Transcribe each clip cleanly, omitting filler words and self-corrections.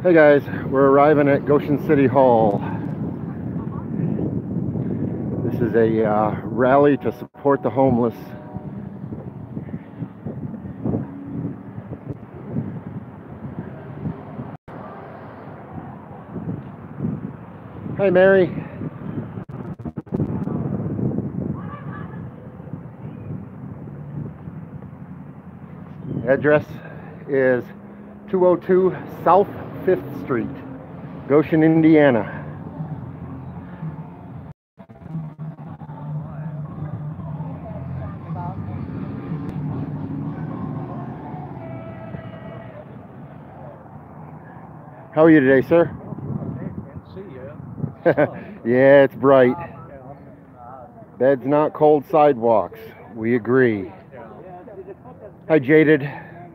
Hey guys, we're arriving at Goshen City Hall. This is a rally to support the homeless. Hi Mary. Address is 202 South 5th Street, Goshen, Indiana. How are you today, sir? Can't see you. Yeah, it's bright. Beds not cold sidewalks. We agree. Hi, Jaded.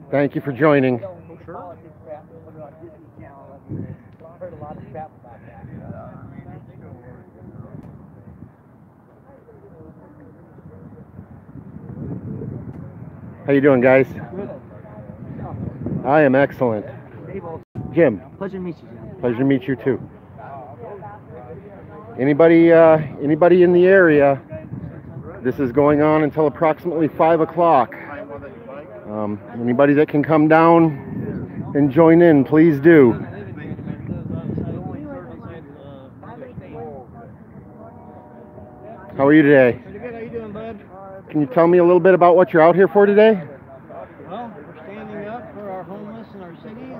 Thank you for joining. Sure. How you doing, guys? I am excellent. Jim. Pleasure to meet you, Jim. Pleasure to meet you too. Anybody in the area? This is going on until approximately 5 o'clock. Anybody that can come down and join in, please do. How are you today? Pretty good. How you doing, bud? Can you tell me a little bit about what you're out here for today? Well, we're standing up for our homeless in our cities.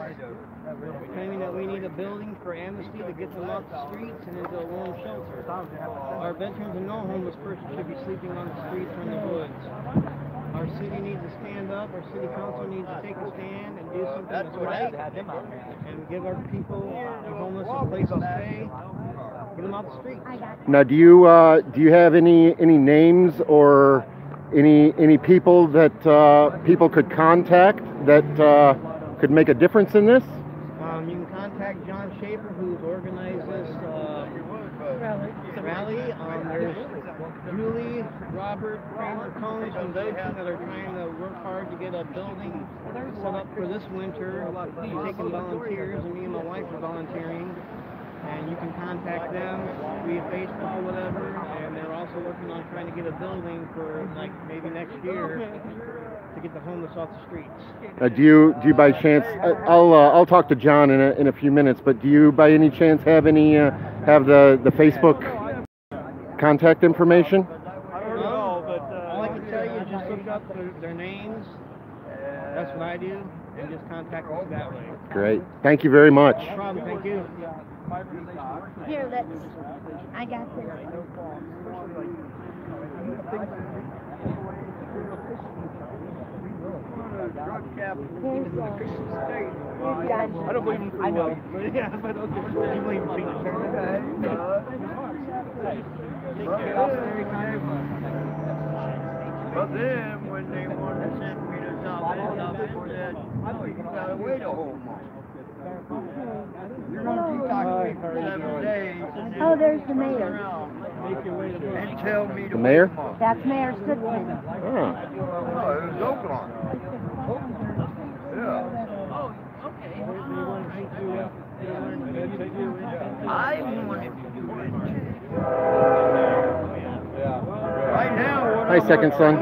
We're claiming that we need a building for amnesty to get them off the streets and into a warm shelter. Our veterans and no homeless person should be sleeping on the streets or in the woods. Our city needs to stand up. Our city council needs to take a stand and do something that's right and give our people, the homeless, a place to stay. Get them off the streets. Now, do you have any names or any people that people could contact that could make a difference in this? You can contact John Schaefer, who's organized this rally. There's Julie, Robert, Kramer, Combs, and Goshen that are trying to work hard to get a building set up for this winter. We're taking volunteers, and me and my wife are volunteering. And you can contact them via Facebook or whatever. And they're also working on trying to get a building for like maybe next year to get the homeless off the streets. Do you by chance? I'll talk to John in a few minutes. But do you by any chance have the Facebook contact information? I don't know, but all I can tell you is just look up their names. That's what I do, and just contact us that way. Great. Thank you very much. No problem. Thank you. Here, I got this. I don't believe in I know. Yeah, but okay. You believe in But then, when they wanted to send me to South for that, oh, you gotta wait a whole month. You're gonna detox me for 7 days. And then Oh, there's the mayor. and tell me to The mayor? wait a month. That's Mayor Stutzman. Oh. Oh, it was Oakland. Yeah. I wanted to do it. Right now, what Hi, second son.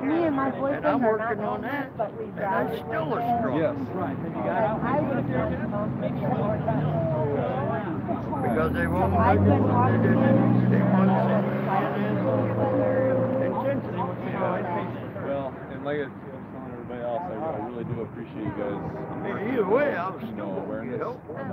Me and my boyfriend And I'm are working not on that, homeless, but we and drive. that's still a struggle. Yes. I would have been Because they won't I've let been walking they want to send me Well, and like I was telling everybody else, I really do appreciate you guys. either way, I was Awareness. help. And,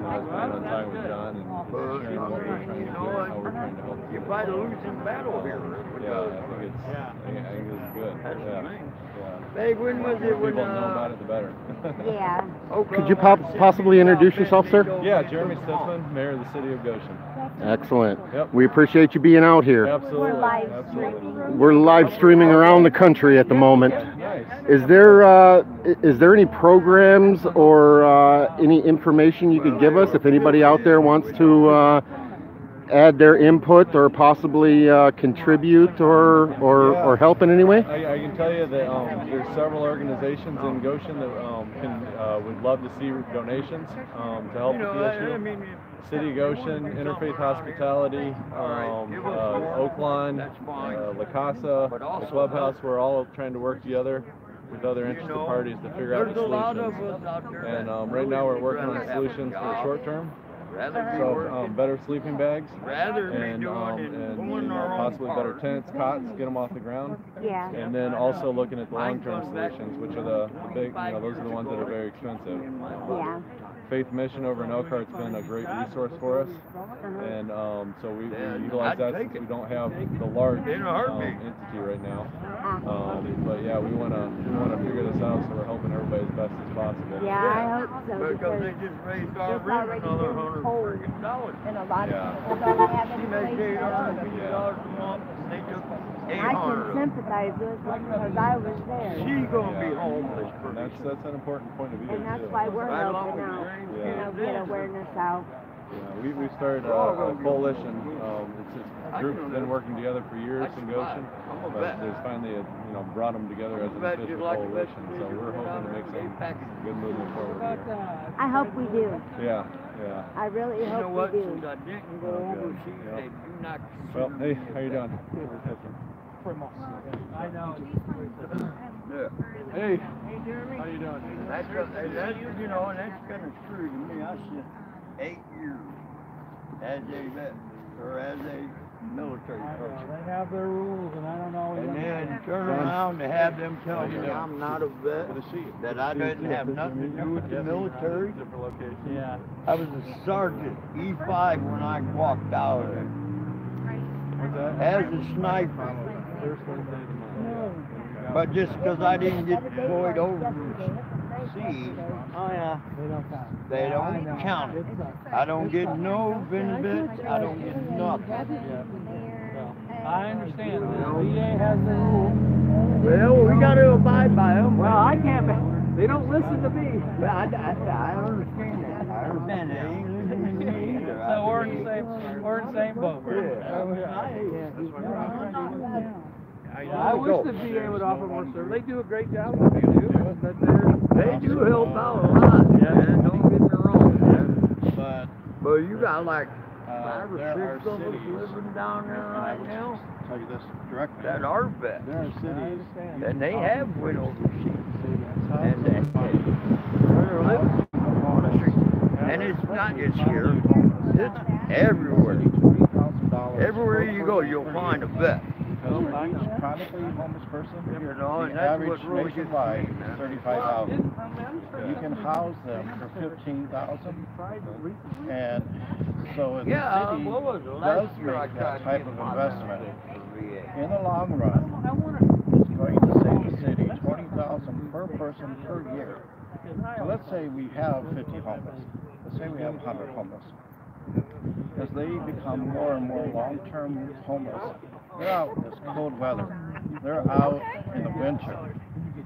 I was planning on talking with John and sharing what we're trying to do, how we're trying to help. You fight a losing battle here. Yeah, I think it's good. That's the Yeah. thing. Yeah. Hey, when was it when People know about it, the better. Yeah. Could you possibly introduce yourself, sir? Yeah, Jeremy Stiffman, Mayor of the City of Goshen. Excellent. Yep. We appreciate you being out here. Absolutely. We're live Absolutely. streaming. We're live streaming around the country at the moment. Nice. Is there any programs or any information you could give us if anybody out there wants to add their input or possibly contribute or help in any way? I can tell you that there's several organizations in Goshen that would love to see donations to help with the issue. City of Goshen, Interfaith Hospitality, Oaklawn, La Casa, the Clubhouse, we're all trying to work together with other interested parties to figure out the solutions. And right now we're working on solutions for the short term. So better sleeping bags and possibly better tents, cots, get them off the ground. Yeah. And then also looking at the long-term solutions, which are the big, those are the ones that are very expensive. Yeah. Faith Mission over in Elkhart's been a great resource for us, and so we utilize that since we don't have the large entity right now. But yeah, we want to figure this out, so we're helping everybody as best as possible. Yeah, I hope so. Because they just raised our rent another $100 And a lot Yeah. of people don't have She any makes place to go. $850 a month, they took I can $800. sympathize with them because I was there. She's gonna be homeless And pretty soon. that's an important point of view. And that's too. why we're Right along helping with out. James. You know, get awareness out. Yeah, we started a coalition. It's a group that's been working together for years in Goshen, but there's finally brought them together as an official coalition. So we're hoping to make some good movement forward here. I hope we do. Yeah. I really You know hope what, we since do. I didn't go over, she said, you not. Well, hey, how you doing? I know. Yeah. Hey, how you doing? That's, and that's kind of true to me. I spent 8 years as a vet, or as a military person. They have their rules, and I don't always And then understand. turn around to have them tell me I'm not a vet, that I didn't have nothing to do with the military. Yeah. I was a sergeant, E5 when I walked out of it. As a sniper. But just because I didn't get deployed overseas, Oh, yeah. They don't count. they don't count it. I don't get no benefits, I don't get nothing. I understand. The VA has their rules. Well, we got to abide by them. Well, I can't. They don't listen to me. But I understand that. I understand that. They ain't listening to me either. So we're in the same boat. I wish the VA would offer more service. They do a great job. What they do, but They do help out a lot, man. Don't get me wrong, man. But you got like 5 or 6 of us living down there right now Tell you this directly. that are vets. There are cities. And they have went overseas. And they're living on the street. And it's not just here. It's everywhere. Everywhere you go, you'll find a vet. Each chronically homeless person, And the that's average what really gets nationwide me, is man. 35,000. You can house them for 15,000, and so the Yeah, city what was it? does Last year I make tried that to type get of my investment. VA. In the long run, it's going to save the city 20,000 per person per year. So let's say we have 50 homeless. Let's say we have 100 homeless. As they become more and more long-term homeless, they're out in this cold weather. They're out in the winter.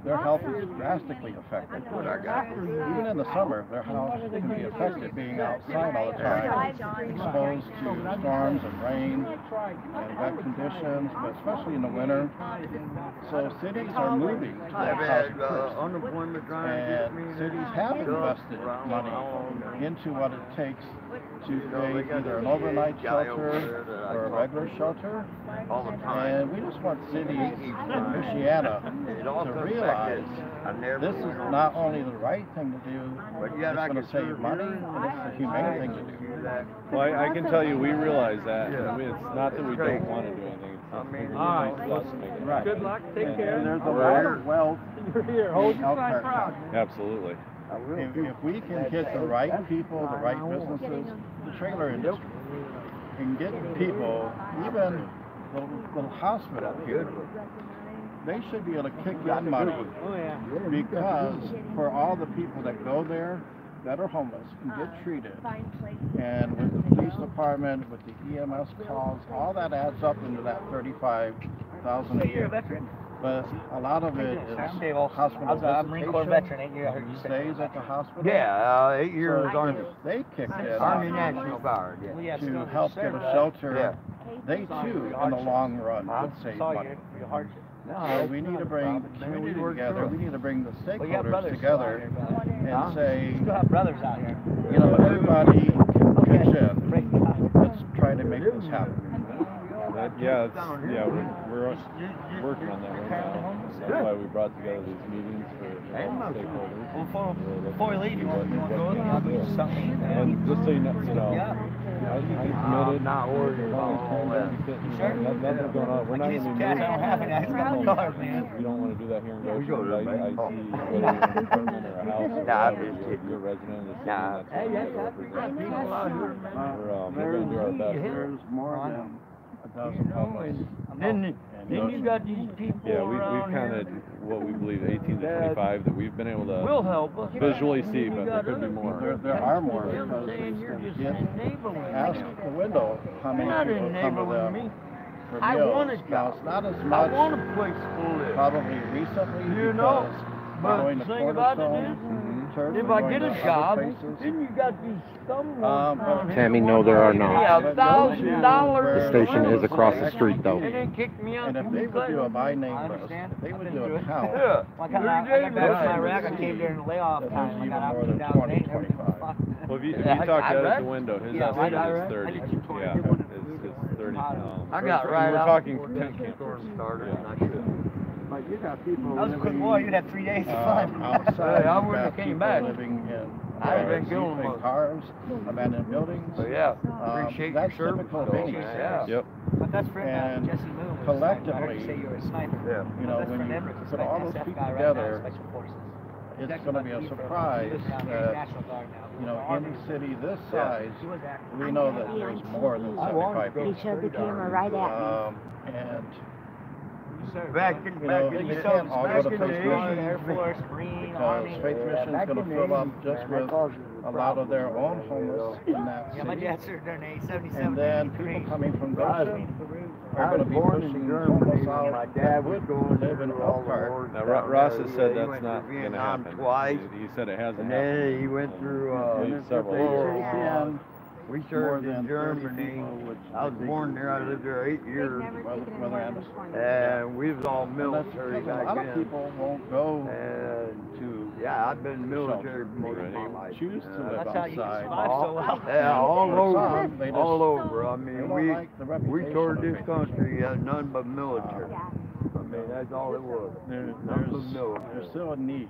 Their health is drastically affected. Even in the summer, their health can be affected being outside all the time, exposed to storms and rain and wet conditions, but especially in the winter. So cities are moving towards I've housing had first. unemployment trying to get me. And cities have invested money into what it takes to create either an overnight shelter or a regular shelter. all the time. And we just want cities in Michiana to realize this is not only the right thing to do, it's going to save money, and it's the humane thing to do. Well, I can tell you, we realize that. It's not that we don't want to do anything. Right. Good luck. Take care. And there's a lot of wealth You're here. Hold in your sign Elkhart proud. County. Absolutely. If we can get the right people, the right businesses, the trailer industry, and get people, even the hospital here, they should be able to kick in money Oh, yeah. because for all the people that go there that are homeless and get treated, and with the police department, with the EMS calls, all that adds up into that $35,000 a year. But a lot of it is hospital I'm a Marine Corps veteran, 8 years. I heard you say. stays at the hospital. Yeah, 8 years So Army. they kicked in Army National Guard, yeah. We have to still help get a reserve. shelter. Yeah. They too, in the long run, would save Saw money. your hardship. So we need to bring the community together. We need to bring the Well, you have stakeholders brothers together still out here, and say, You still have brothers out here. you know, everybody can pitch in. Praise God. Let's try to make this happen. We're working on that right now. That's why we brought together these meetings for stakeholders. Well, before we leave, you want to go with me? I'll do something. And just so you know, Yeah. I'm committed. Not worried about all that. Sure. Nothing's going on. We're not I going to be cash. I don't have any. I just got my card, man. You don't want to do that here in Goshen. go to the I bank. see whether you're in an apartment or a house. Nah, I'm or just kidding. you're a resident of the city. Nah. That's what we're representing. People out here, man. We're going to do our best. There's more than a dozen homeless. Then you got these people Yeah, we've around kind here of what we believe 18 to 25 that we've been able will to help us. visually see, And but you there got could be other more. There are more people because saying you're just get enabling ask me. the window how many Not people come to enabling them me. for I meals. want a Now, job. it's not as I much want a place to live. probably recently You know, because but going the to thing about it Cornerstone is, Church if and I going get to a other job, places, then you got these scum but Tammy, no, there are not. Yeah, $1,000. The station is across the street, though. And then kick me out. and if from they the would do a class. by name I list, understand. if they I've would been do through a it. count, Yeah. Like I got back from Iraq, I came during layoff That time. there's I even got out more in than 2008 and 20, everything was fucked. Well, if you Yeah, talk I that read. at the window, his Yeah, estimate I is read. 30. I did keep touring. Yeah, I did one it's 30. I got right We're out talking before 10 the storm campers. started, Yeah. and I should. but you got people That was a quick war. You'd have 3 days of fun. outside. Hey, I you've wouldn't got have came people back. living in I'd have been killing in them. cars, abandoned buildings. But yeah, appreciate your That's service, typical of though, any man. city. Yeah. Yep. My best friend, And Jesse Moon, was a sniper. I heard collectively, you say you were a sniper. Yeah. You My know, best when friend you Everett's a put all SF those guy people right now in together, Special Forces. it's Jack's going to about be a leave for surprise He lives down here, that, National Guard now. you know, Army. in a city this Yeah. size, He was active. we know that there's more than I want 75 to go. He people. showed the camera right at me. And Back in You know, the you can't all go to back in the Faith Mission, Air 80s, Force, Marine, because Army. Faith Mission's back going in to the fill up 80s, just man, that with caused a lot of their own homeless in that Yeah, my city. dad served during the 77. And then people Marines. coming from Right. Goshen I are going to was be born in pushing Germany homeless when out my that dad was would going live in through all the Elkhart. wars Now, down Ross there. has said He that's went not to going to Vietnam happen. twice, He said it hasn't and happened. then he went through And if several they years. take in we more served than in 30 Germany. people, which I was born there. I lived there 8 years, Brother Anderson. and we was all And that's military because a back lot of then. people won't go And to yeah, I've been military for most of my They life. choose to and live That's how you outside. survive so well. Yeah, all For over, some, they just- all over. I They mean, don't we like the we reputation toured of this Faith country as none but military. Yeah. I mean, that's all it was. There- None but There's military. still a need.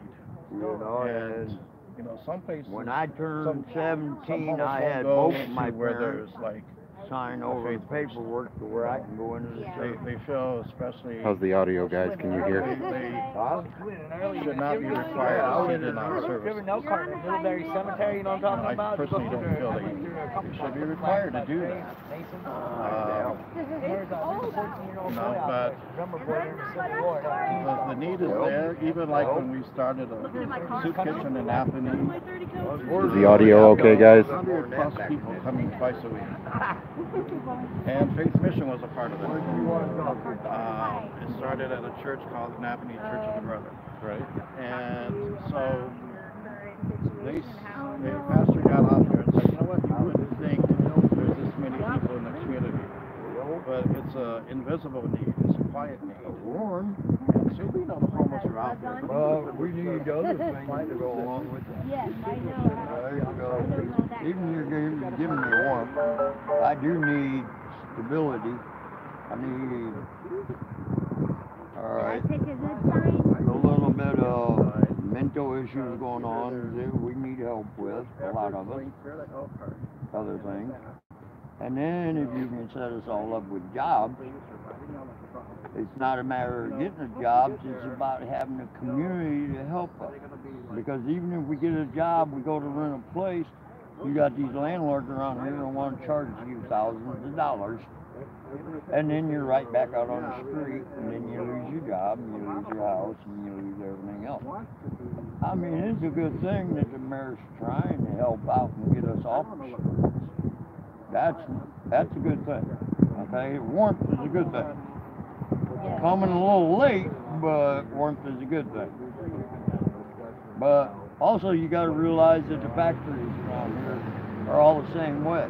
You know, And, and you know, some places. when I turned some 17, homeless I won't had go both of my to where parents there's like, sign over the faith place. paperwork to where I can go into the church. they feel especially. How's the audio, guys? Can you hear? They Huh? should not be required to sit in our You ever service. know Carter, Middlebury Cemetery, you know what I'm talking I about? personally You go don't through feel there, they I went through there a couple should be times. required to do that. Mason. Uh, There's a 14-year-old No, boy out but- there, drummer boy during the Civil War. the need is there, even like when we started a soup kitchen in Athens. Is the audio okay, guys? 100 plus people coming twice a week. And Faith Mission was a part of it. It started at a church called the Napanee Church of the Brother. Right. And so the pastor got out there and said, you know what, you wouldn't think there's this many people in the community. But it's an invisible need, it's a quiet need. Warm. And so we know the homeless are out there. Well, we need other things to go along with it. Yes, I know. There you go. Even you're giving me warmth, I do need stability. I need, all right, I take a good sign. a little bit of mental issues going on that we need help with, a lot of us, other things. And then if you can set us all up with jobs, it's not a matter of getting a job, it's about having a community to help us. Because even if we get a job, we go to rent a place, you got these landlords around here that want to charge you thousands of dollars. And then you're right back out on the street, and then you lose your job, and you lose your house, and you lose everything else. I mean, it's a good thing that the mayor's trying to help out and get us off the streets. That's a good thing. Okay, warmth is a good thing. Coming a little late, but warmth is a good thing. But also you got to realize that the factories around here are all the same way.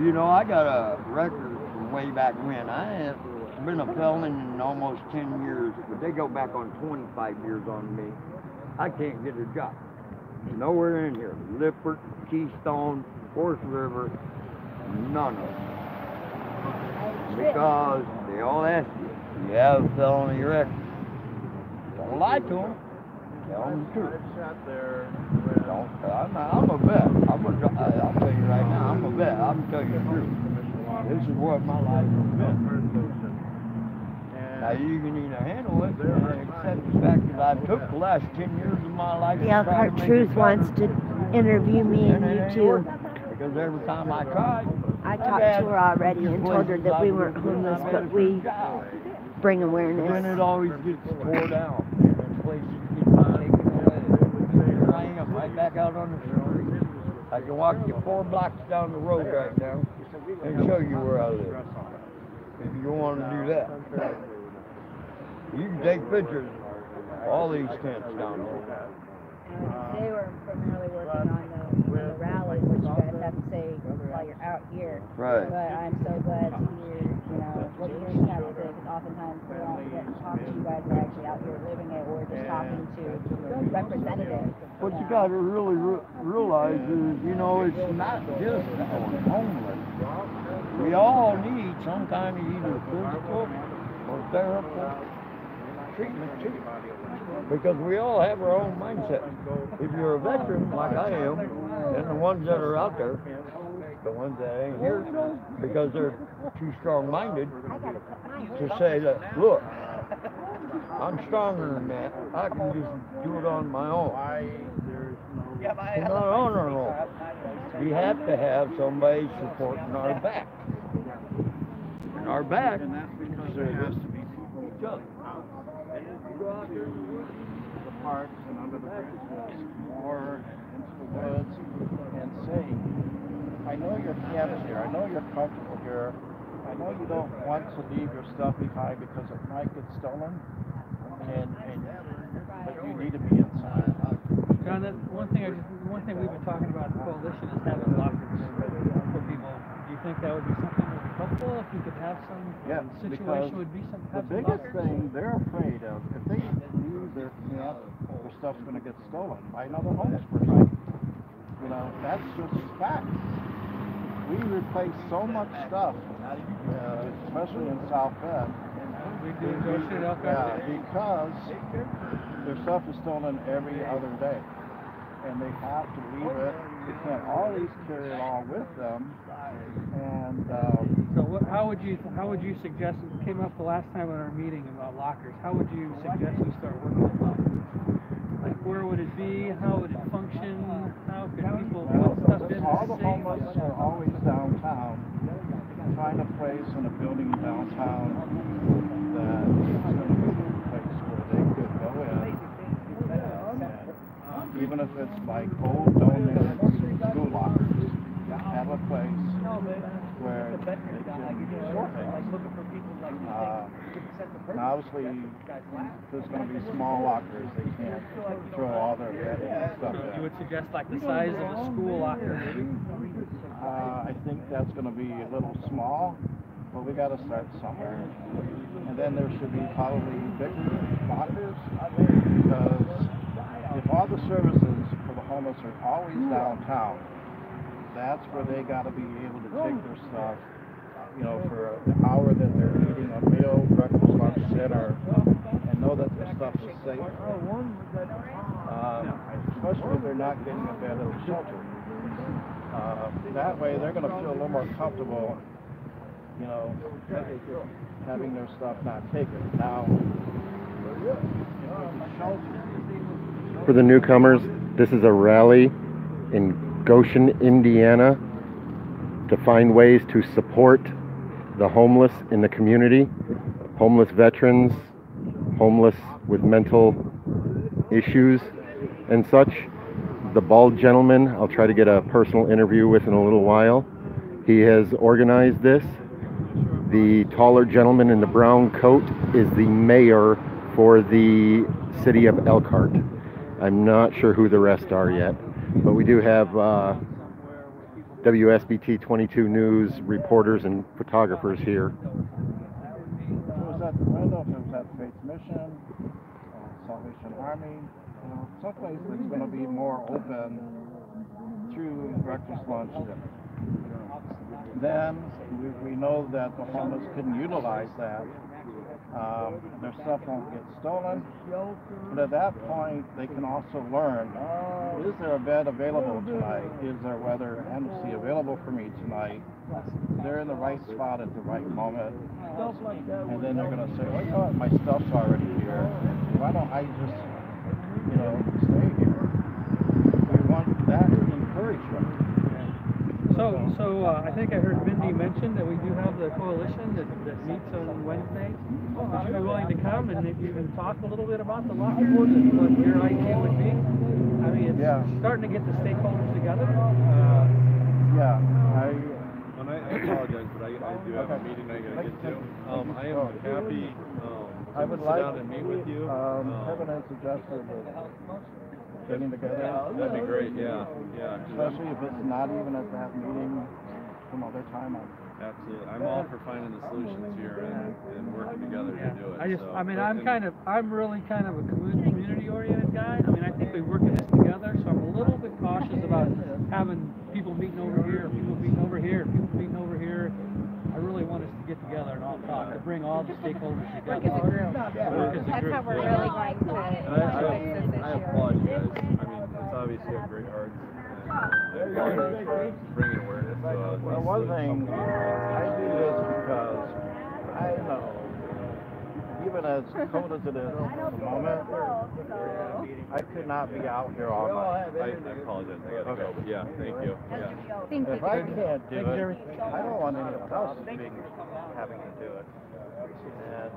You know, I got a record from way back when. I have been a felon in almost 10 years, but they go back on 25 years on me. I can't get a job. Nowhere in here. Lippert, Keystone, Forest River, none of them. Because they all ask you have a felony record. Don't lie to them. Tell them the truth. Don't, I'm a vet. I'll tell you right now, I'm a vet. I'm telling you the truth. This is what my life has been. Now you can either handle it and accept the fact that I took the last 10 years of my life. The Elkhart Truth wants to interview me and you too. Because every time I tried, I talked to her already and told her that we weren't homeless, but we bring then awareness. it always gets tore down. And there's places you get taken away. Here I am, right back out on the street. I can walk you 4 blocks down the road right now and show you where I live. If you want to do that. You can take pictures of all these tents down there. They were primarily working on the rally, which you guys have to say while you're out here. Right. But I'm so glad to hear, what you have to say, because oftentimes we don't get to talk to you guys who are actually out here living it, or just talking to representatives. What you got to really realize is, it's not just going homeless. We all need some kind of either physical or therapeutic treatment too, because we all have our own mindset. If you're a veteran like I am, and the ones that are out there, the ones that ain't here because they're too strong-minded to say that, look, I'm stronger than that, I can just do it on my own. We're not on our own. We have to have somebody supporting our back. And our back is each other. The parks and under the bridges, or into the woods, and say, I know you're camped here, I know you're comfortable here, I know you don't want to leave your stuff behind because it might get stolen, but you need to be inside. John, one thing we've been talking about at the coalition is having lockers for people. Do you think that would be something that would be helpful if you could have some situation would be some the biggest thing they're afraid of, if they leave their camp, their stuff's going to get stolen by another homeless person. That's just facts. We replace so much stuff, especially in South Bend. We do Goshen and Elkhart. Because their stuff is stolen every other day, and they have to leave it. They can't always carry it all with them. And so, how would you suggest? It came up the last time at our meeting about lockers. How would you suggest we start working with lockers? Like, where would it be? How would it function? How could people put stuff in? All the homeless are always downtown. Find a place in a building downtown that is going to be a place where they could go in. Even if it's like old donated school lockers, have a place where they can store things. And obviously, there's going to be small lockers. They can't throw all their bedding and stuff in. You would suggest like the size of a school locker, maybe? I think that's going to be a little small, but we got to start somewhere. And then there should be probably bigger lockers, because if all the services for the homeless are always downtown, that's where they got to be able to take their stuff, for the hour that they're eating a meal, breakfast, lunch, dinner, and know that their stuff is safe. Especially if they're not getting a bed or a shelter. That way they're going to feel a little more comfortable, having their stuff not taken. Now, For the newcomers, this is a rally in Goshen, Indiana, to find ways to support the homeless in the community, homeless veterans, homeless with mental issues and such. The bald gentleman, I'll try to get a personal interview with in a little while. He has organized this. The taller gentleman in the brown coat is the mayor for the city of Elkhart. I'm not sure who the rest are yet, but we do have WSBT 22 News reporters and photographers here. It was at the window, it was at Faith Mission, Salvation Army, someplace that's going to be more open through breakfast, lunch, dinner. Then we know that the homeless can utilize that. Their stuff won't get stolen. But at that point, they can also learn, is there a bed available tonight? Is there weather and amnesty available for me tonight? They're in the right spot at the right moment. And then they're going to say, well, you know what, my stuff's already here. Why don't I just, stay here? We want that encouragement. So I think I heard Mindy mention that we do have the coalition that meets on Wednesdays. Would you be willing to come and maybe even talk a little bit about the lockers and what your idea would be? I mean, it's starting to get the stakeholders together. I apologize, but I do have a meeting I got to get to. I am happy I would sit like down and meet with you. Kevin has suggested getting together. That'd be great, yeah. Especially if it's not even at that meeting some other time. Absolutely. I'm all for finding the solutions here and working together to do it. I'm really kind of a community-oriented guy. I mean, I think we work in this together, so I'm a little bit cautious about having people meeting over here, people meeting over here, people meeting over here. I really want us to get together and all talk, to bring all the stakeholders together. That's how we're really going to fix this issue. I applaud you guys. I mean, it's obviously a great heart. Bringing awareness. Well, one thing, I do this because I know, even as cold as it is at the moment, I could not be out here all night. I apologize. I gotta go. But yeah, thank you. Yeah. If I can't do it, I don't want anyone else having to do it. And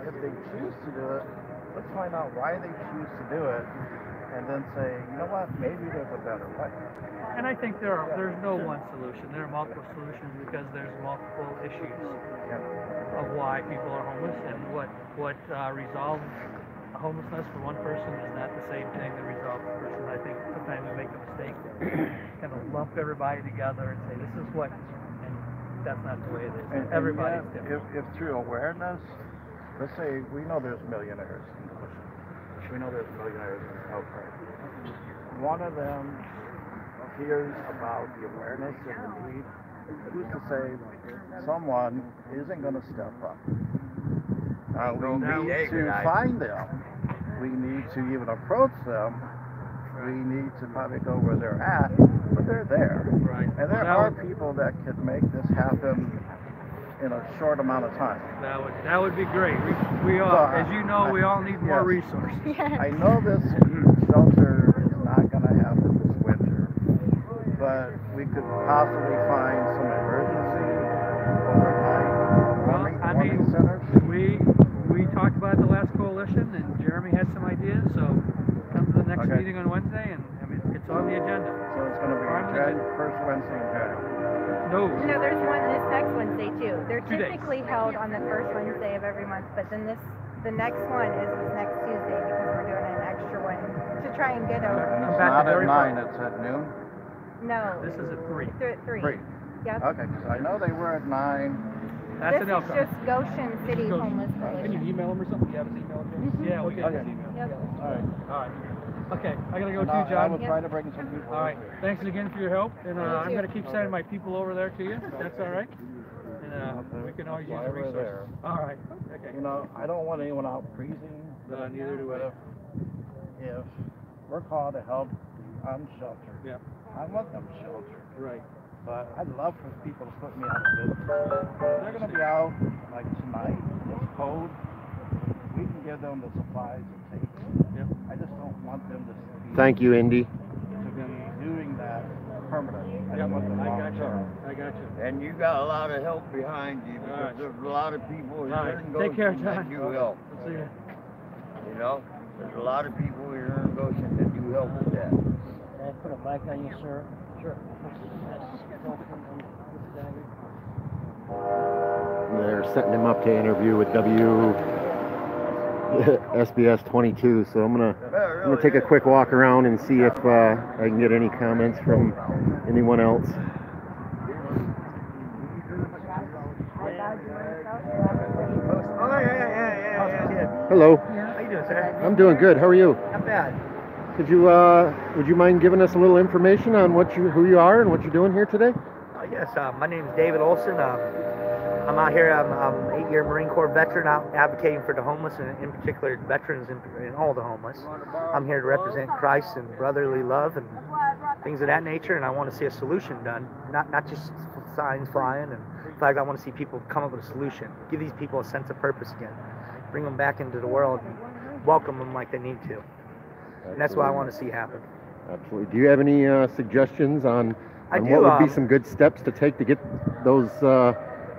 if they choose to do it, let's find out why they choose to do it, and then say, you know what, maybe there's a better way. And I think there's no one solution. There are multiple solutions because there's multiple issues of why people are homeless, and what resolves homelessness for one person is not the same thing that resolves a person. I think sometimes we make the mistake to kind of lump everybody together and say this is what, and that's not the way it is. Everybody's different. If through awareness, let's say we know there's millionaires in Goshen. We know there's millionaires in Elkhart. One of them hears about the awareness and the need. Who's to say someone isn't going to step up? We need to find them. We need to even approach them. We need to probably go where they're at, but they're there. Right. And there are people that could make this happen in a short amount of time. That would be great. We all, as you know, we all need more resources. I know this shelter is not going to happen this winter, but we could possibly find some emergency overnight warming centers. We talked about the last coalition, and Jeremy had some ideas, so come to the next meeting on Wednesday, and I mean, it's on the agenda. So it's going to be first Wednesday in January. No, there's one this next Wednesday too. They're 2 days. typically held on the first Wednesday of every month, but then the next one is this next Tuesday because we're doing an extra one to try and get over. And it's not at 9, it's at noon? No. This is at 3. They're at 3. 3. Yep. Okay, so I know they were at 9. That's This an is just Goshen City Homeless Can you Coalition. email him or something? Do you have his email address? Yeah, we can have his email. Yep. All right. Okay, I gotta go And too, I John. will try to bring some people. All right, thanks again for your help, and I'm gonna keep sending my people over there to you. If that's all right. And we can always use the resources. There. All right. Okay. You know, I don't want anyone out freezing. Neither do I. If we're called to help unsheltered, Yeah. I want them sheltered. Right. But I'd love for people to put me out of business. If they're going to be out like tonight, it's cold, we can give them the supplies it takes. Yep. I just don't want them to be, Thank you, Indy. doing that permanently. I just want them I long got you. term. I got you. And you got a lot of help behind you because right. there's a lot of people All here right. in Take care, Goshen John. that do help. See you. You know, there's a lot of people here in Goshen that do help with that. Can I put a mic on you, sir? Sure. They're setting him up to interview with SBS 22. So I'm gonna take a quick walk around and see if I can get any comments from anyone else. Hello. How you doing, sir? I'm doing good. How are you? Not bad. Could you would you mind giving us a little information on who you are and what you're doing here today? Yes, my name is David Olson. I'm out here. I'm an 8-year Marine Corps veteran, out advocating for the homeless, and in particular veterans and all the homeless. I'm here to represent Christ and brotherly love and things of that nature, and I want to see a solution done, not just signs flying. And in fact, I want to see people come up with a solution, give these people a sense of purpose again, bring them back into the world, and welcome them like they need to. And that's what I want to see happen. Absolutely. Do you have any suggestions on do, what would be some good steps to take to get those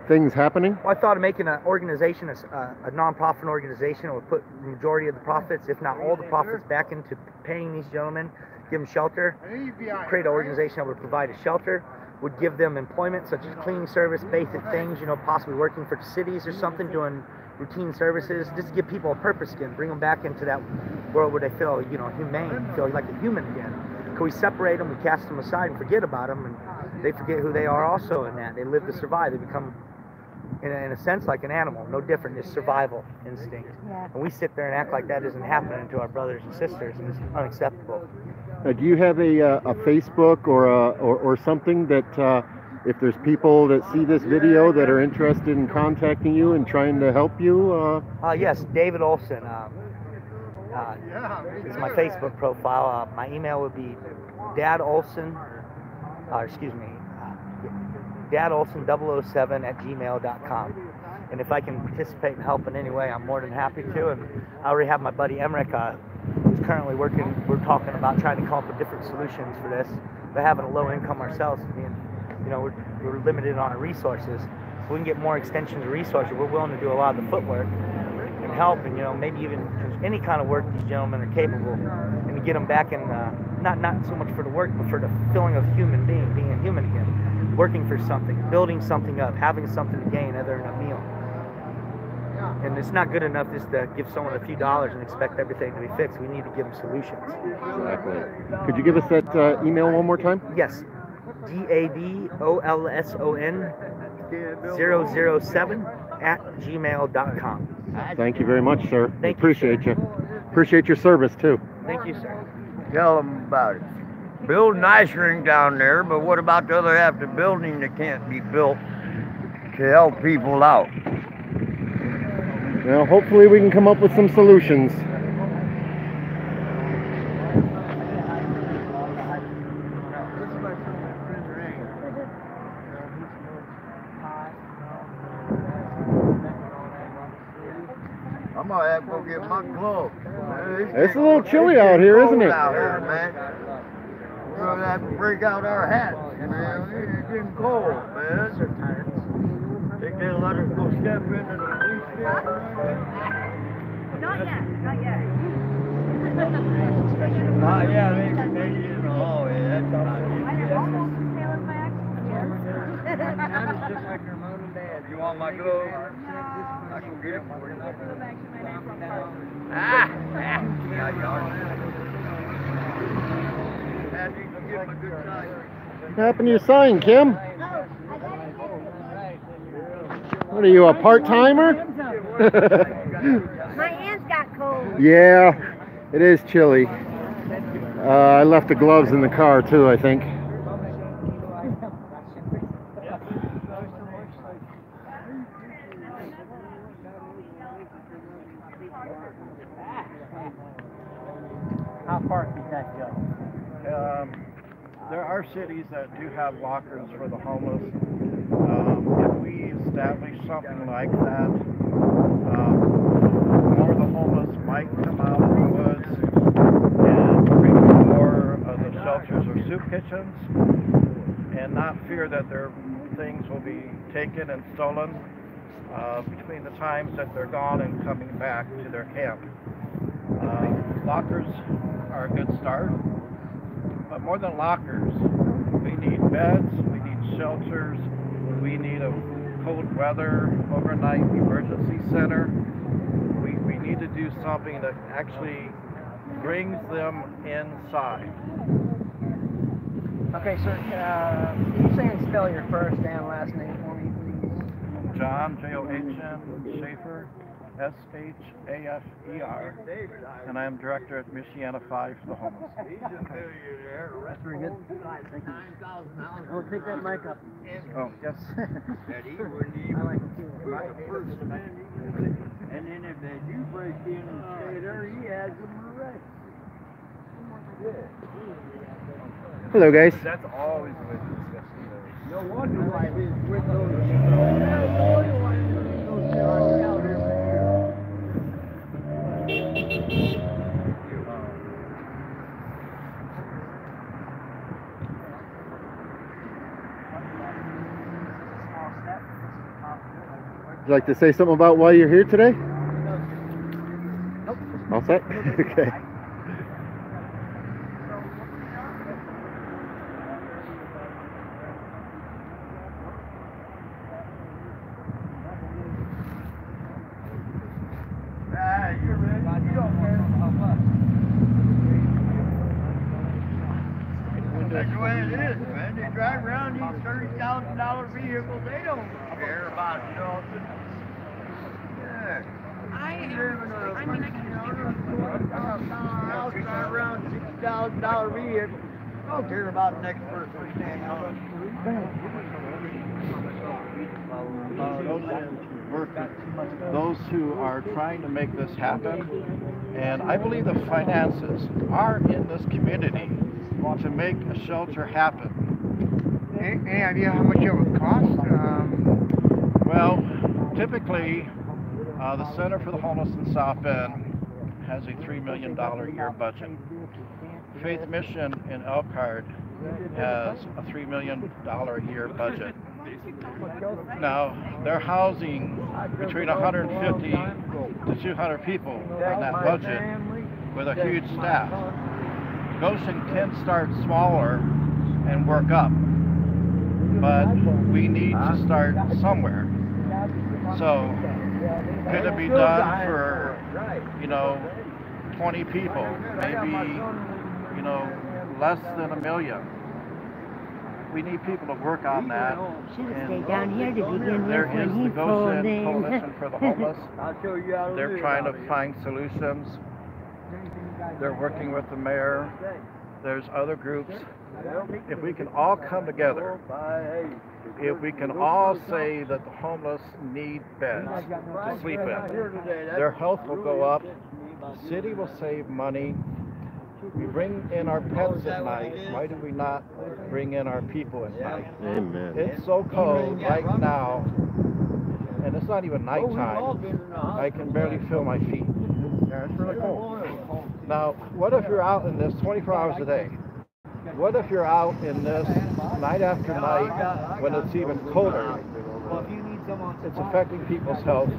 things happening? Well, I thought of making an organization, a non-profit organization, that would put the majority of the profits, if not all the profits, back into paying these gentlemen, give them shelter, create an organization that would provide a shelter, would give them employment such as cleaning service, basic things, possibly working for cities or something, doing routine services, just to give people a purpose again, bring them back into that world where they feel, humane, feel like a human again. Because we separate them, we cast them aside and forget about them, and they forget who they are also in that. They live to survive. They become, in a sense, like an animal, no different, just survival instinct. Yeah. And we sit there and act like that isn't happening to our brothers and sisters, and it's unacceptable. Do you have a Facebook or something that if there's people that see this video that are interested in contacting you and trying to help you? Yes, David Olson is my Facebook profile. My email would be dadolson007 at gmail.com. And if I can participate and help in any way, I'm more than happy to. And I already have my buddy Emmerich, who's currently working. We're talking about trying to come up with different solutions for this. But having a low income ourselves, we're limited on our resources. If we can get more extensions of resources, we're willing to do a lot of the footwork and help, and maybe even any kind of work these gentlemen are capable, and to get them back in, not so much for the work, but for the feeling of human being a human again, working for something, building something up, having something to gain other than a meal. And it's not good enough just to give someone a few dollars and expect everything to be fixed. We need to give them solutions. Exactly. Could you give us that email one more time? Yes. DADOLSON 007 at gmail.com. Thank you very much, sir. Thank Appreciate you. Appreciate your service too. Thank you, sir. Tell them about it. Build an ice rink down there, but what about the other half of the building that can't be built to help people out? Well, hopefully we can come up with some solutions. I'm gonna have to go get my gloves. It's a little chilly out here, isn't it? Out here, man. We're gonna have to break out our hats, man. It's getting cold, man. Think they'll let us go step into the police station? Not yet, not yet. Not yet, maybe in the hallway. That's not I almost tailored my action here. just like your mom and dad. You want my gloves? I can get them for you. Yeah, you are. What happened to your sign, Kim? What are you, a part-timer? My hands got cold. Yeah, it is chilly. I left the gloves in the car too, I think. How far can that go? There are cities that do have lockers for the homeless. If we establish something like that, more of the homeless might come out of the woods and bring more of the shelters or soup kitchens and not fear that their things will be taken and stolen between the times that they're gone and coming back to their camp. Lockers are a good start, but more than lockers, we need beds, we need shelters, we need a cold weather overnight emergency center. We need to to do something that actually brings them inside. Okay, sir, can you say and spell your first and last name for me, please? John, John, Schaefer, Shafer, and I am director at Michiana 5 for the homeless. That's very good. Thank you. Oh, take that mic up. Oh, yes. I like it too. And then if they do break in and stay there, he has them arrested. Hello, guys. That's always the way the discussion goes. No wonder why his windows no why his windows are out every year. Would you like to say something about why you're here today? Nope. All set? Okay. You're ready. You don't care how much. That's the way it is, man. They drive around these $30,000 vehicles. They don't care about nothing. Yeah. I live in a $20,000 house, drive around $60,000 vehicle. Don't care about the next person standing on the Those who are trying to make this happen, and I believe the finances are in this community to make a shelter happen. Any idea how much it would cost? Well, typically, the Center for the Homeless in South Bend has a $3 million a year budget. Faith Mission in Elkhart has a $3 million a year budget. Now, they're housing between 150 to 200 people on that budget with a huge staff. Goshen can start smaller and work up, but we need to start somewhere. So, could it be done for, 20 people, maybe, less than $1 million? We need people to work on that. Should have stayed down here to begin with There when is he the pulled Goshen in. Coalition for the Homeless. I'll show you how to They're live trying to out here. find solutions. They're working with the mayor. There's other groups. If we can all come together, if we can all say that the homeless need beds to sleep in, their health will go up, the city will save money. We bring in our pets at night. Why do we not bring in our people at night? Amen. It's so cold right now, and it's not even nighttime. I can barely feel my feet. Yeah, it's really cool. Now, what if you're out in this 24 hours a day? What if you're out in this night after night when it's even colder? It's affecting people's health.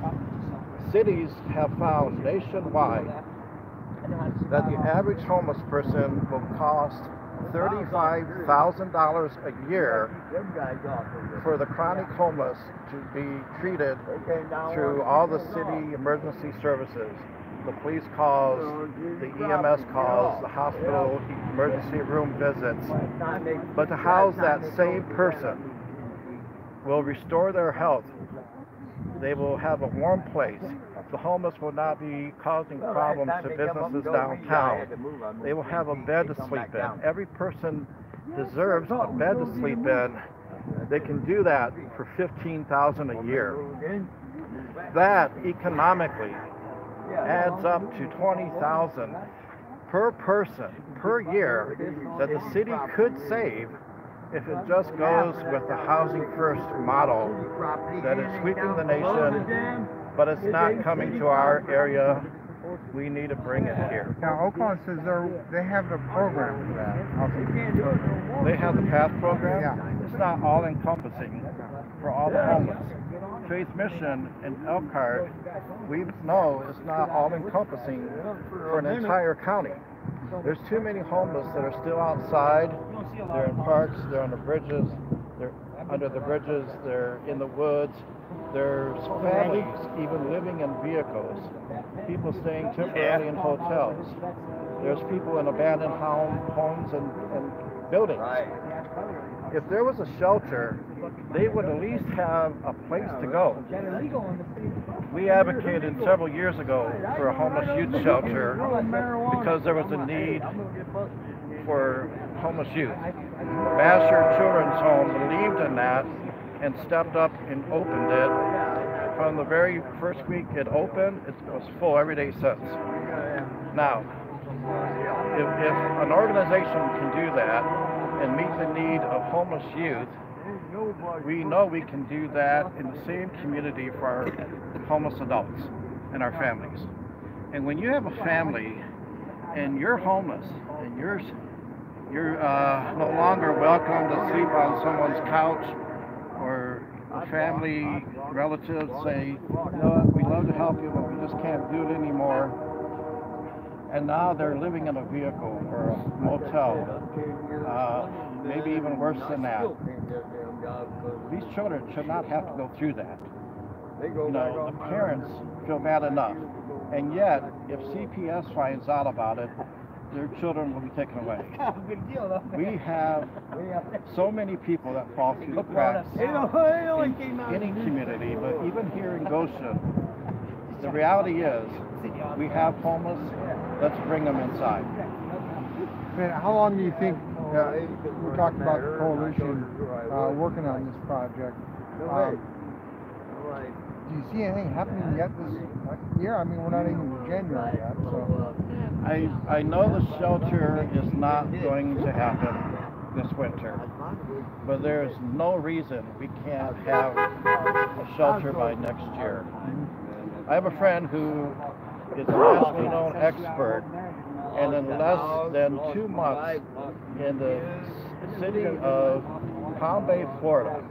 Cities have found nationwide that the average homeless person will cost $35,000 a year for the chronic homeless to be treated through all the city emergency services. The police calls, the EMS calls, the hospital emergency room visits. But to house that same person will restore their health. They will have a warm place. The homeless will not be causing problems to businesses downtown. They will have a bed to sleep in. Every person deserves a bed to sleep in. They can do that for $15,000 a year. That economically adds up to $20,000 per person per year that the city could save if it just goes with the housing first model that is sweeping the nation, but it's not coming to our area. We need to bring it here. Now, Oakland says they have the program for that. They have the PATH program. Yeah. It's not all encompassing for all the homeless. Faith Mission in Elkhart, we know is not all encompassing for an entire county. There's too many homeless that are still outside. They're in parks, they're on the bridges, they're under the bridges, they're in the woods. There's families even living in vehicles, people staying temporarily in hotels. There's people in abandoned homes and buildings. If there was a shelter, they would at least have a place to go. We advocated several years ago for a homeless youth shelter because there was a need for homeless youth. Basher Children's Home believed in that and stepped up and opened it. From the very first week it opened, it was full every day since. Now, if an organization can do that and meet the need of homeless youth, we know we can do that in the same community for our homeless adults and our families. And when you have a family and you're homeless and you're no longer welcome to sleep on someone's couch, or family relatives say, you know what, we love to help you, but we just can't do it anymore. And now they're living in a vehicle or a motel, maybe even worse than that. These children should not have to go through that. You know, the parents feel bad enough. And yet, if CPS finds out about it, their children will be taken away. We have so many people that fall through the cracks in any community, but even here in Goshen, the reality is we have homeless. Let's bring them inside. Man, how long do you think, we're talking about the coalition working on this project, do you see anything happening yet this year? I mean, we're not even in January yet, so. I know the shelter is not going to happen this winter, but there's no reason we can't have a shelter by next year. I have a friend who is a nationally known expert, and in less than 2 months in the city of Palm Bay, Florida,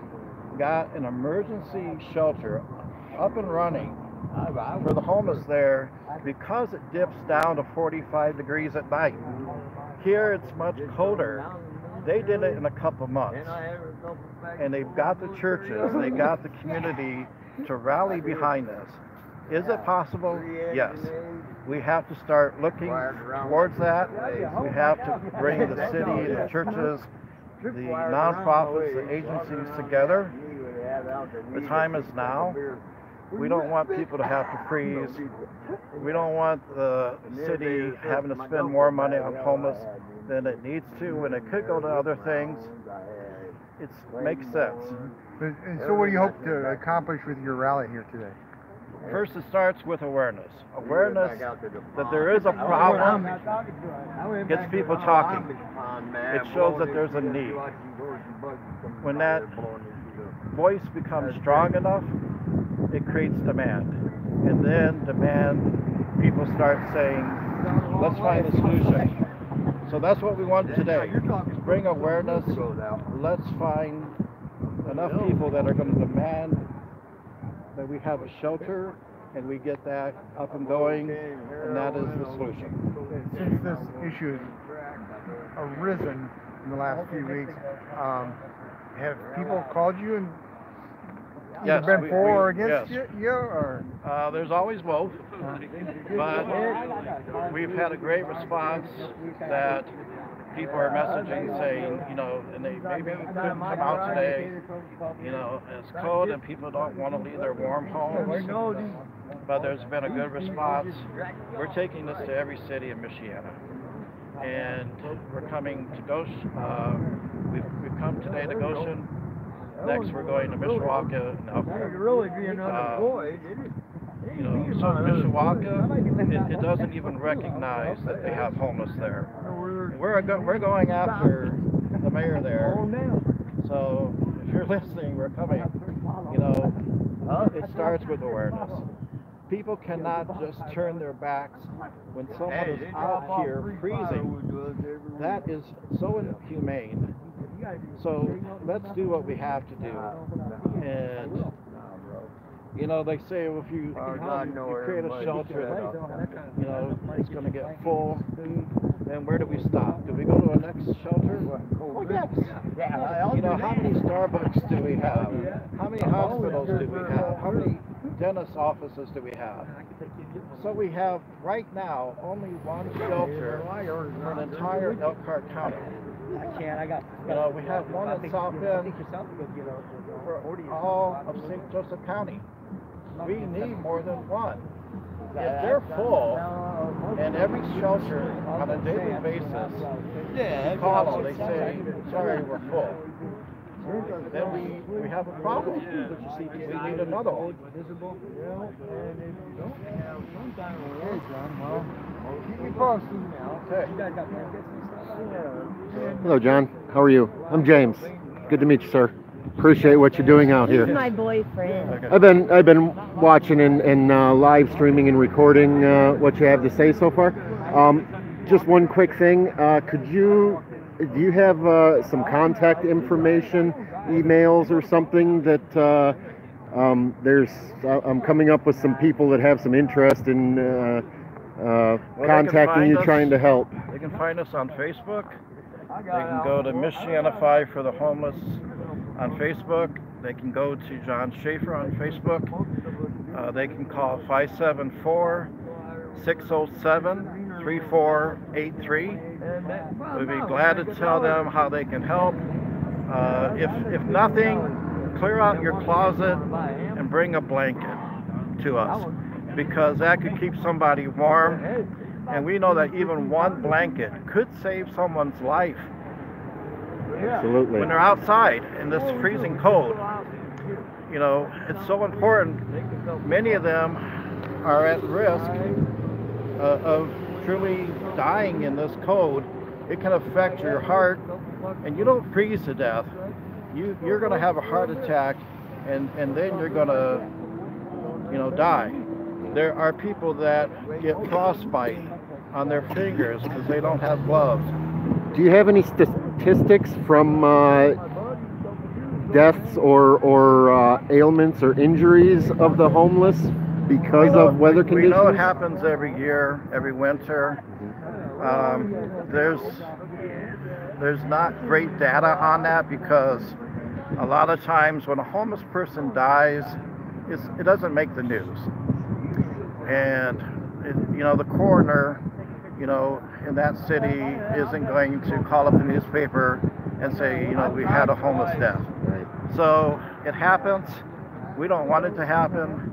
got an emergency shelter up and running for the homeless there because it dips down to 45 degrees at night. Here it's much colder. They did it in a couple months. And they've got the churches, they got the community to rally behind this. Is it possible? Yes. We have to start looking towards that. We have to bring the city, the churches, the nonprofits, the agencies together. The time is now. We don't want people to have to freeze. We don't want the city having to spend more money on homeless than it needs to when it could go to other things. It makes sense. And so what do you hope to accomplish with your rally here today? First, it starts with awareness. Awareness that there is a problem gets people talking. It shows that there's a need. When that voice becomes strong enough, it creates demand. And then demand, people start saying, let's find a solution. So that's what we want today. Bring awareness. Let's find enough people that are going to demand that we have a shelter and we get that up and going, and that is the solution. Since this issue has arisen in the last few weeks, have people called you and Yes, been for or against you? Or? There's always both, but we've had a great response that people are messaging saying, you know, and they maybe couldn't come out today, you know, it's cold and people don't want to leave their warm homes, but there's been a good response. We're taking this to every city in Michiana, and we're coming to Goshen. We've come today to Goshen. Next, we're going to Mishawaka and Elkhorn. You know, so Mishawaka, it doesn't even recognize that they have homeless there. And we're going after the mayor there. So if you're listening, we're coming. You know, it starts with awareness. People cannot just turn their backs when someone is out here freezing. That is so inhumane. So let's do what we have to do. And you know, they say if you create a shelter, you know, it's going to get full. then where do we stop? Do we go to a next shelter? Oh, yes. You know, how many Starbucks do we have? How many hospitals do we have? How many dentist offices do we have? So we have, right now, only one shelter for an entire Elkhart County. You know, we have one in South Bend for all of St. Joseph County. We need more than one. If they're full, and every shelter on a daily basis, you call them, they say, sorry, we're full. Then we have a problem. We need another one. Okay. Hello, John. How are you? I'm James. Good to meet you, sir. Appreciate what you're doing out He's here. my boyfriend. I've been watching and live streaming and recording what you have to say so far. Just one quick thing. Do you have some contact information, emails or something that I'm coming up with some people that have some interest in contacting you, trying to help. They can find us on Facebook. They can go to Michiganify for the Homeless on Facebook. They can go to John Schaefer on Facebook. They can call 574-607-3483. We'd be glad to tell them how they can help. If nothing, clear out your closet and bring a blanket to us, because that could keep somebody warm. And we know that even one blanket could save someone's life. Absolutely. When they're outside in this freezing cold. You know, it's so important. Many of them are at risk of truly dying in this cold. It can affect your heart, and you don't freeze to death. You're going to have a heart attack, and then you're going to, you know, die. There are people that get frostbite on their fingers because they don't have gloves. Do you have any statistics from deaths or ailments or injuries of the homeless because of weather conditions? We know it happens every year, every winter. There's not great data on that, because a lot of times when a homeless person dies, it doesn't make the news. And you know, the coroner, you know, in that city isn't going to call up the newspaper and say, you know, we had a homeless death. So it happens. We don't want it to happen,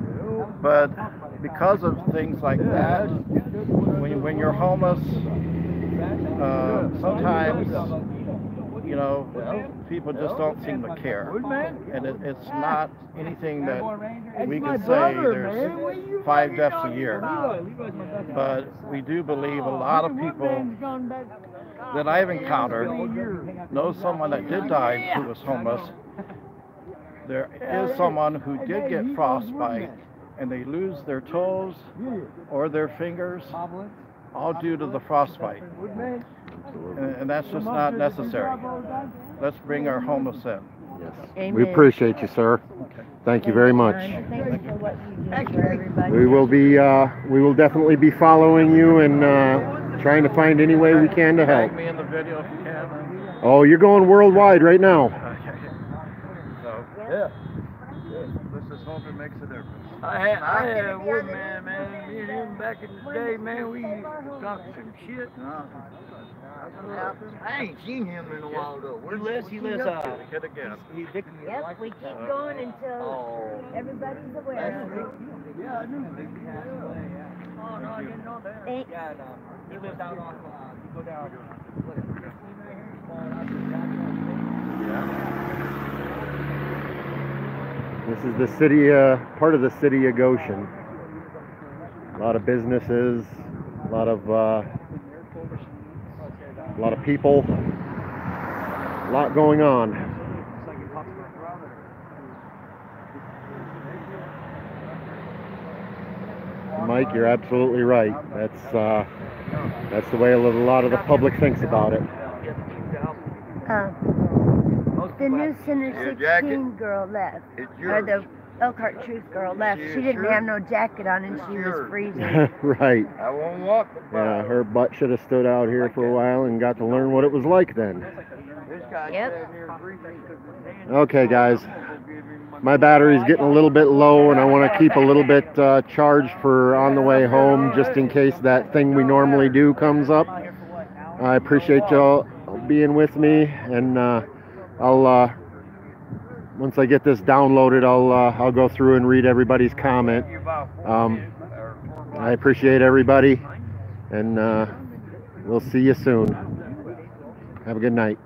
but because of things like that, when you're homeless, sometimes, you know, people just don't seem to care. And it's not anything that we can say there's 5 deaths a year. But we do believe a lot of people that I've encountered know someone that did die who was homeless. There is someone who did get frostbite, and they lose their toes or their fingers, all due to the frostbite. And that's just not necessary. Let's bring our homeless in. Amen. We appreciate you, sir. Okay. Thank you very much. Thanks for what you do for everybody. We will definitely be following you and trying to find any way we can to help. Tag me in the video if you can. Oh, you're going worldwide right now. So, yeah. Let's just hope it makes a difference. I had a woodman, man. Me and him back in the day, man, we used to talk some shit. I ain't seen him in a while though. He lives, Hit again. Yep, we keep going until everybody's aware of it. Yeah, I knew. Oh, no, I didn't know that. Thanks. He lives down on, you go down. This is the city, part of the city of Goshen. A lot of businesses, a lot of people, a lot going on. Mike, you're absolutely right. That's the way a lot of the public thinks about it. The new Center 16 girl left. Or the Elkhart Truth Girl left. She didn't have no jacket on and she was freezing. Right. I won't walk the Yeah, her butt should have stood out here for a while and got to learn what it was like then. Yep. Okay, guys. My battery's getting a little bit low and I want to keep a little bit charged for on the way home just in case that thing we normally do comes up. I appreciate y'all being with me, and I'll once I get this downloaded, I'll go through and read everybody's comment. I appreciate everybody, and we'll see you soon. Have a good night.